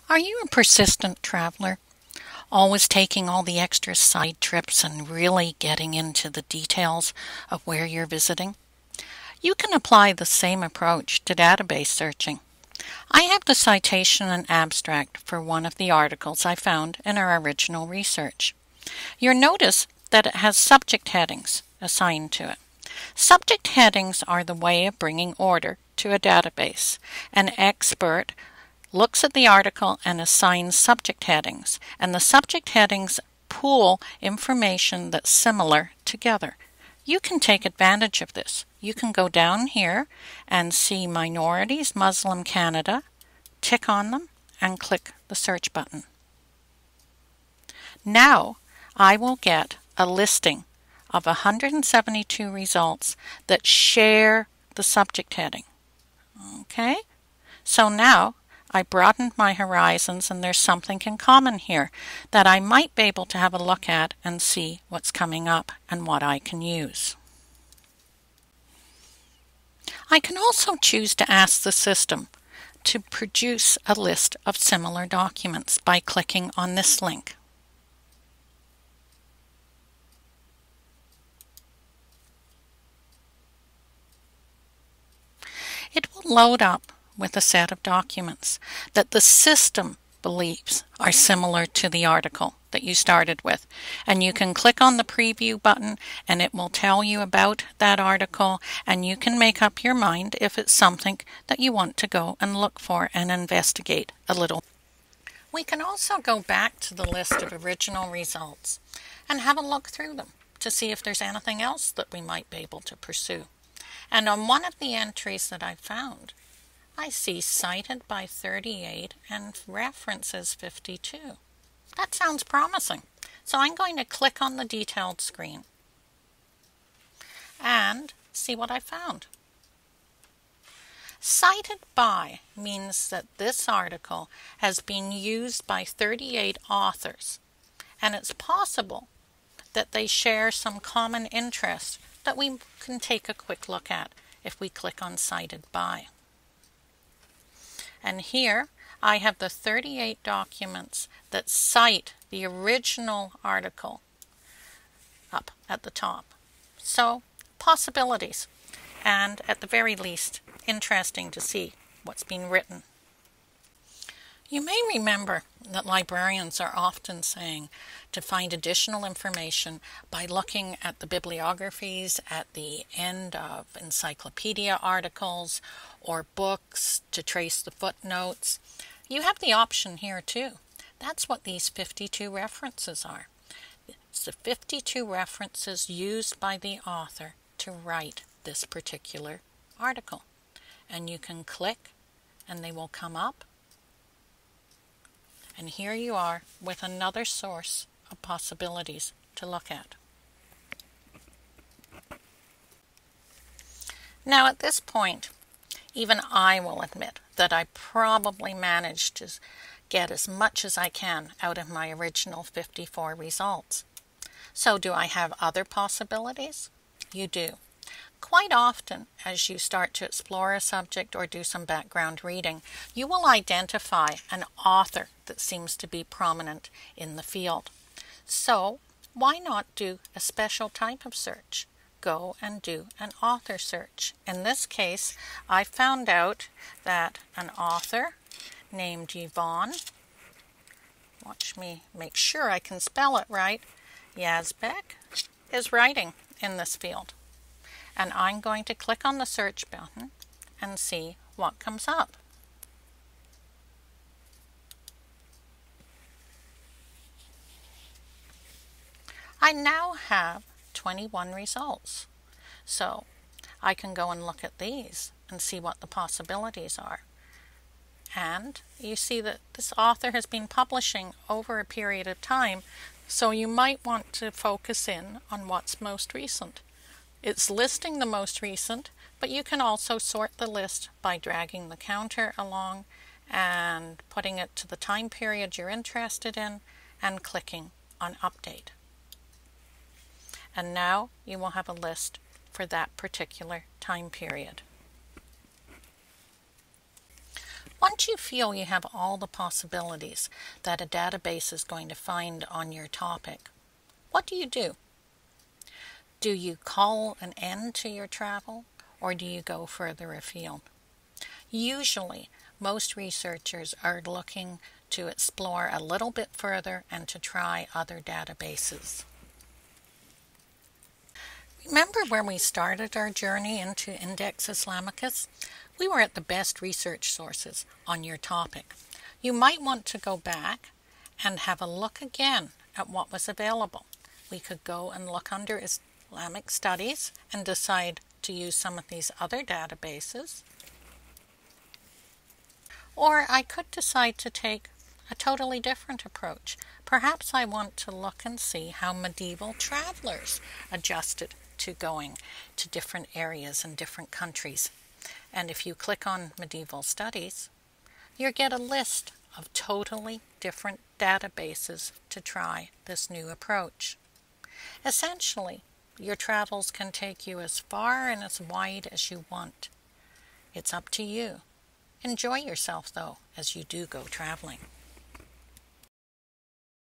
Are you a persistent traveler, always taking all the extra side trips and really getting into the details of where you're visiting? You can apply the same approach to database searching. I have the citation and abstract for one of the articles I found in our original research. You'll notice that it has subject headings assigned to it. Subject headings are the way of bringing order to a database. An expert looks at the article and assigns subject headings, and the subject headings pool information that's similar together. You can take advantage of this. You can go down here and see Minorities Muslim Canada, tick on them, and click the search button. Now I will get a listing of 172 results that share the subject heading. Okay? So now I broadened my horizons and there's something in common here that I might be able to have a look at and see what's coming up and what I can use. I can also choose to ask the system to produce a list of similar documents by clicking on this link. It will load up with a set of documents that the system believes are similar to the article that you started with. And you can click on the preview button and it will tell you about that article, and you can make up your mind if it's something that you want to go and look for and investigate a little. We can also go back to the list of original results and have a look through them to see if there's anything else that we might be able to pursue. And on one of the entries that I found, I see cited by 38 and references 52. That sounds promising. So I'm going to click on the detailed screen and see what I found. Cited by means that this article has been used by 38 authors, and it's possible that they share some common interest that we can take a quick look at if we click on Cited By. And here I have the 38 documents that cite the original article up at the top. So, possibilities, and at the very least, interesting to see what's been written. You may remember that librarians are often saying to find additional information by looking at the bibliographies at the end of encyclopedia articles or books to trace the footnotes. You have the option here too. That's what these 52 references are. It's the 52 references used by the author to write this particular article. And you can click and they will come up. And here you are with another source of possibilities to look at. Now at this point, even I will admit that I probably managed to get as much as I can out of my original 54 results. So do I have other possibilities? You do. Quite often, as you start to explore a subject or do some background reading, you will identify an author that seems to be prominent in the field. So, why not do a special type of search? Go and do an author search. In this case, I found out that an author named Yvonne, watch me make sure I can spell it right, Yazbek, is writing in this field. And I'm going to click on the search button and see what comes up. I now have 21 results. So I can go and look at these and see what the possibilities are. And you see that this author has been publishing over a period of time, so you might want to focus in on what's most recent. It's listing the most recent, but you can also sort the list by dragging the counter along and putting it to the time period you're interested in and clicking on Update. And now you will have a list for that particular time period. Once you feel you have all the possibilities that a database is going to find on your topic, what do? Do you call an end to your travel, or do you go further afield? Usually, most researchers are looking to explore a little bit further and to try other databases. Remember when we started our journey into Index Islamicus? We were at the best research sources on your topic. You might want to go back and have a look again at what was available. We could go and look under Islamic studies and decide to use some of these other databases. Or I could decide to take a totally different approach. Perhaps I want to look and see how medieval travelers adjusted to going to different areas and different countries. And if you click on medieval studies, you get a list of totally different databases to try this new approach. Essentially, your travels can take you as far and as wide as you want. It's up to you. Enjoy yourself, though, as you do go traveling.